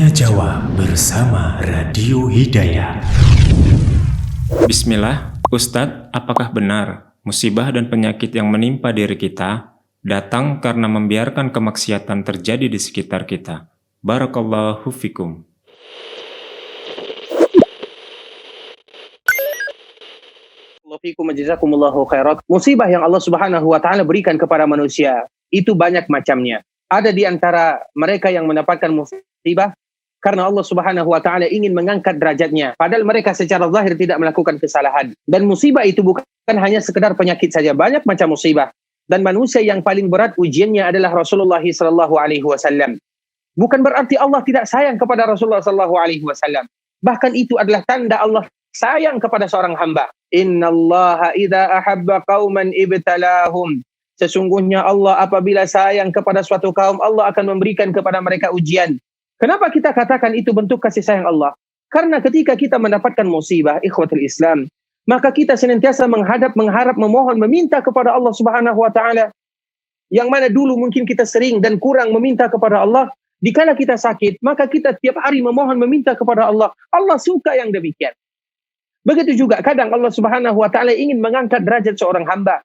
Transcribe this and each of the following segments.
Tanya Jawab bersama Radio Hidayah. Bismillah, Ustadz, apakah benar musibah dan penyakit yang menimpa diri kita datang karena membiarkan kemaksiatan terjadi di sekitar kita? Barakallahu fikum. Musibah yang Allah Subhanahu wa taala berikan kepada manusia itu banyak macamnya. Ada di antara mereka yang mendapatkan musibah karena Allah Subhanahu wa taala ingin mengangkat derajatnya, padahal mereka secara zahir tidak melakukan kesalahan. Dan musibah itu bukan hanya sekedar penyakit saja, banyak macam musibah. Dan manusia yang paling berat ujiannya adalah Rasulullah sallallahu alaihi wasallam. Bukan berarti Allah tidak sayang kepada Rasulullah sallallahu alaihi wasallam. Bahkan itu adalah tanda Allah sayang kepada seorang hamba. Innallaha idza ahabba qauman ibtalahum. Sesungguhnya Allah apabila sayang kepada suatu kaum, Allah akan memberikan kepada mereka ujian. Kenapa kita katakan itu bentuk kasih sayang Allah? Karena ketika kita mendapatkan musibah, ikhwatul Islam, maka kita senantiasa mengharap, memohon, meminta kepada Allah Subhanahu wa taala. Yang mana dulu mungkin kita sering dan kurang meminta kepada Allah, dikala kita sakit, maka kita tiap hari memohon, meminta kepada Allah. Allah suka yang demikian. Begitu juga kadang Allah Subhanahu wa taala ingin mengangkat derajat seorang hamba.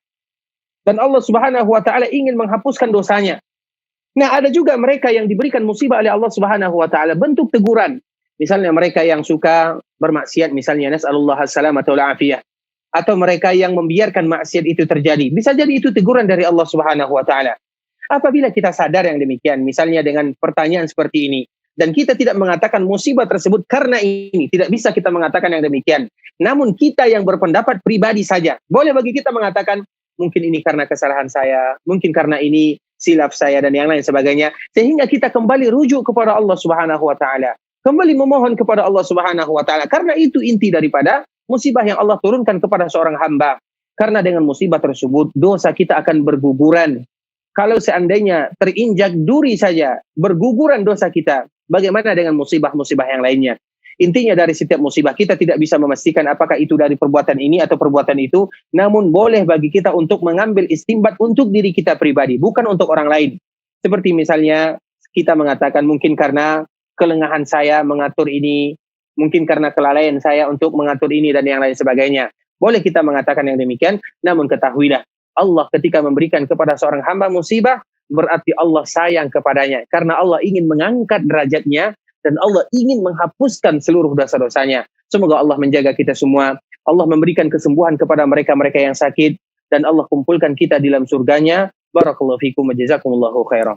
Dan Allah Subhanahu wa taala ingin menghapuskan dosanya. Nah, ada juga mereka yang diberikan musibah oleh Allah Subhanahu wa taala bentuk teguran. Misalnya mereka yang suka bermaksiat, misalnya nas'alullah as-salamata wal afiyah. Atau mereka yang membiarkan maksiat itu terjadi. Bisa jadi itu teguran dari Allah Subhanahu wa taala. Apabila kita sadar yang demikian, misalnya dengan pertanyaan seperti ini, dan kita tidak mengatakan musibah tersebut karena ini, tidak bisa kita mengatakan yang demikian. Namun kita yang berpendapat pribadi saja, boleh bagi kita mengatakan, mungkin ini karena kesalahan saya, mungkin karena ini silap saya dan yang lain sebagainya, sehingga kita kembali rujuk kepada Allah Subhanahu wa taala, kembali memohon kepada Allah Subhanahu wa taala, karena itu inti daripada musibah yang Allah turunkan kepada seorang hamba. Karena dengan musibah tersebut dosa kita akan berguguran. Kalau seandainya terinjak duri saja berguguran dosa kita, bagaimana dengan musibah-musibah yang lainnya? Intinya dari setiap musibah kita tidak bisa memastikan apakah itu dari perbuatan ini atau perbuatan itu, namun boleh bagi kita untuk mengambil istimbat untuk diri kita pribadi, bukan untuk orang lain. Seperti misalnya kita mengatakan mungkin karena kelengahan saya mengatur ini, mungkin karena kelalaian saya untuk mengatur ini dan yang lain sebagainya. Boleh kita mengatakan yang demikian, namun ketahuilah Allah ketika memberikan kepada seorang hamba musibah, berarti Allah sayang kepadanya. Karena Allah ingin mengangkat derajatnya, dan Allah ingin menghapuskan seluruh dosa-dosanya. Semoga Allah menjaga kita semua. Allah memberikan kesembuhan kepada mereka-mereka yang sakit. Dan Allah kumpulkan kita di dalam surganya. Barakallahu fikum wa jazakumullahu khairan.